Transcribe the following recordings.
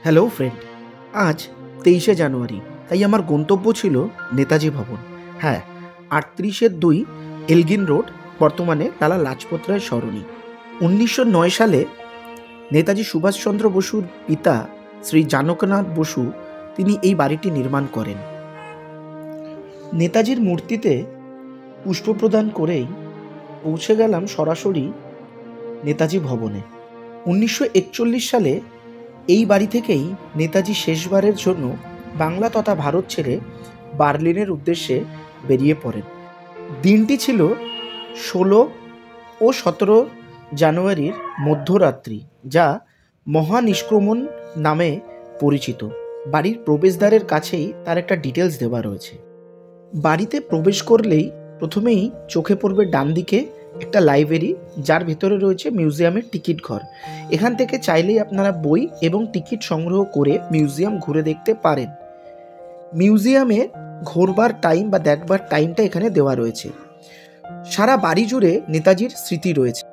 Hello friend, আজ 23শে জানুয়ারি, তাই আমার গন্তব্য ছিল নেতাজি ভবন। হ্যাঁ, 38-2 এলগিন রোড, বর্তমানে লালা লাজপত রায় সরণি। 1909 সালে নেতাজি সুভাষচন্দ্র বসুর পিতা শ্রী জানকনাথ বসু তিনি এই বাড়িটি নির্মাণ করেন। নেতাজির মূর্তিতে পুষ্প প্রদান করেই পৌঁছে গেলাম সরাসরি নেতাজি ভবনে। 1941 সালে এই বাড়ি থেকেই নেতাজি শেষবারের জন্য বাংলা তথা ভারত ছেড়ে বার্লিনের উদ্দেশ্যে বেরিয়ে পড়েন। দিনটি ছিল 16 ও 17 জানুয়ারির মধ্যরাত্রি, যা মহানিষ্ক্রমণ নামে পরিচিত। বাড়ির প্রবেশদ্বারের কাছেই তার একটা ডিটেলস দেওয়া রয়েছে। বাড়িতে প্রবেশ করলেই প্রথমেই চোখে পড়বে ডান দিকে একটা লাইব্রেরি, যার ভেতরে রয়েছে মিউজিয়ামের টিকিট ঘর। এখান থেকে চাইলেই আপনারা বই এবং টিকিট সংগ্রহ করে মিউজিয়াম ঘুরে দেখতে পারেন। মিউজিয়ামে ঘোরবার টাইম বা দেখবার টাইমটা এখানে দেওয়া রয়েছে। সারা বাড়ি জুড়ে নেতাজির স্মৃতি রয়েছে।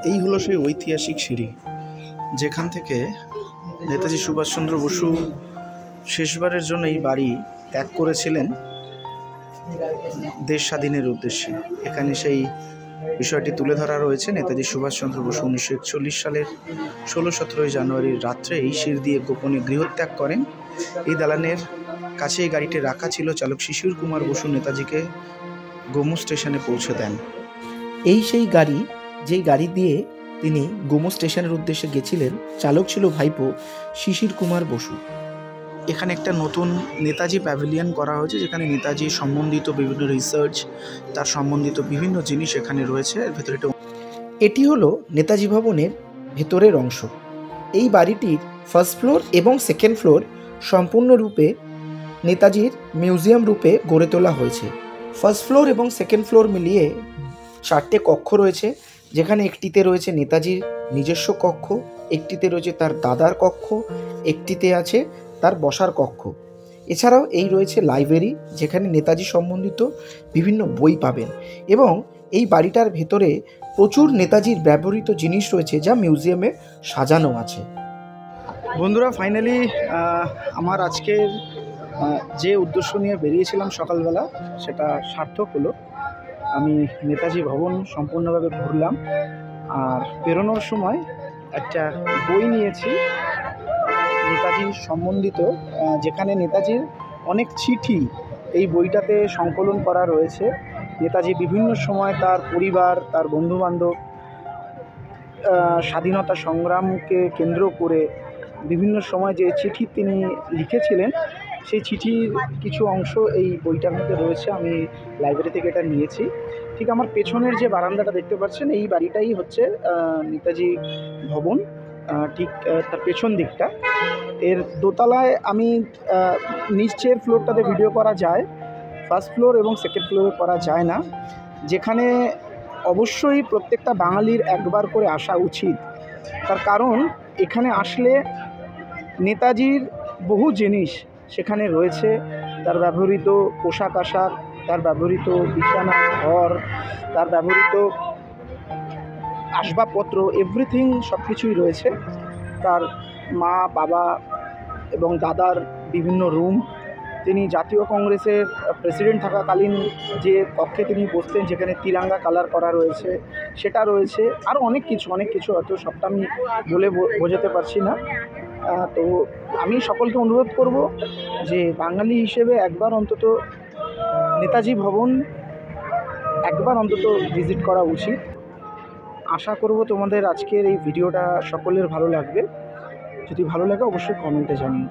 এই হলো সেই ঐতিহাসিক সিঁড়ি, যেখান থেকে নেতাজি সুভাষচন্দ্র বসু শেষবারের জন্য এই বাড়ি ত্যাগ করেছিলেন দেশ স্বাধীনের উদ্দেশ্যে। এখানে সেই বিষয়টি তুলে ধরা রয়েছে। নেতাজি সুভাষচন্দ্র বসু 1941 সালের 16-17 জানুয়ারির রাত্রে এই সিঁড়ি দিয়ে গোপনে গৃহত্যাগ করেন। এই দালানের কাছে এই গাড়িটি রাখা ছিল। চালক শিশির কুমার বসু নেতাজিকে গোমো স্টেশনে পৌঁছে দেন। এই সেই গাড়ি, যেই গাড়ি দিয়ে তিনি গোমো স্টেশনের উদ্দেশ্যে গেছিলেন। চালক ছিল ভাইপো শিশির কুমার বসু। এখানে একটা নতুন নেতাজি প্যাভিলিয়ন করা হয়েছে, যেখানে নেতাজি সম্বন্ধিত বিভিন্ন রিসার্চ, তার সম্বন্ধিত বিভিন্ন জিনিস এখানে রয়েছে। এর ভেতরে এটি হলো নেতাজি ভবনের ভেতরের অংশ। এই বাড়িটির ফার্স্ট ফ্লোর এবং সেকেন্ড ফ্লোর সম্পূর্ণরূপে নেতাজির মিউজিয়াম রূপে গড়ে তোলা হয়েছে। ফার্স্ট ফ্লোর এবং সেকেন্ড ফ্লোর মিলিয়ে 4টে কক্ষ রয়েছে, যেখানে একটিতে রয়েছে নেতাজির নিজস্ব কক্ষ, একটিতে রয়েছে তার দাদার কক্ষ, একটিতে আছে তার বসার কক্ষ। এছাড়াও এই রয়েছে লাইব্রেরি, যেখানে নেতাজি সম্বন্ধিত বিভিন্ন বই পাবেন। এবং এই বাড়িটার ভেতরে প্রচুর নেতাজির ব্যবহৃত জিনিস রয়েছে, যা মিউজিয়ামে সাজানো আছে। বন্ধুরা, ফাইনালি আমার আজকের যে উদ্দেশ্য নিয়ে বেরিয়েছিলাম সকালবেলা, সেটা সার্থক হলো। আমি নেতাজি ভবন সম্পূর্ণভাবে ঘুরলাম। আর বেরোনোর সময় একটা বই নিয়েছি নেতাজির সম্বন্ধিত, যেখানে নেতাজির অনেক চিঠি এই বইটাতে সংকলন করা রয়েছে। নেতাজি বিভিন্ন সময় তার পরিবার, তার বন্ধুবান্ধব, স্বাধীনতা সংগ্রামকে কেন্দ্র করে বিভিন্ন সময় যে চিঠি তিনি লিখেছিলেন, সেই চিঠির কিছু অংশ এই বইটার মধ্যে রয়েছে। আমি লাইব্রেরি থেকে এটা নিয়েছি। ঠিক আমার পেছনের যে বারান্দাটা দেখতে পাচ্ছেন, এই বাড়িটাই হচ্ছে নেতাজি ভবন। ঠিক তার পেছন দিকটা, এর দোতলায় আমি নিচের ফ্লোরটাতে ভিডিও করা যায়, ফার্স্ট ফ্লোর এবং সেকেন্ড ফ্লোরে করা যায় না, যেখানে অবশ্যই প্রত্যেকটা বাঙালির একবার করে আসা উচিত। তার কারণ এখানে আসলে নেতাজির বহু জিনিস সেখানে রয়েছে। তার ব্যবহৃত পোশাক আশাক, তার ব্যবহৃত বিছানা ঘর, তার ব্যবহৃত আসবাবপত্র, এভরিথিং সব কিছুই রয়েছে। তার মা, বাবা এবং দাদার বিভিন্ন রুম, তিনি জাতীয় কংগ্রেসের প্রেসিডেন্ট থাকাকালীন যে কক্ষে তিনি বসতেন, যেখানে তিরঙ্গা কালার করা রয়েছে, সেটা রয়েছে। আরও অনেক কিছু হয়তো সবটা আমি বলে বোঝাতে পারছি না। তো আমি সকলকে অনুরোধ করব যে বাঙালি হিসেবে একবার অন্তত নেতাজি ভবন একবার অন্তত ভিজিট করা উচিত। আশা করব তোমাদের আজকের এই ভিডিওটা সকলের ভালো লাগবে। যদি ভালো লাগে অবশ্যই কমেন্টে জানিও।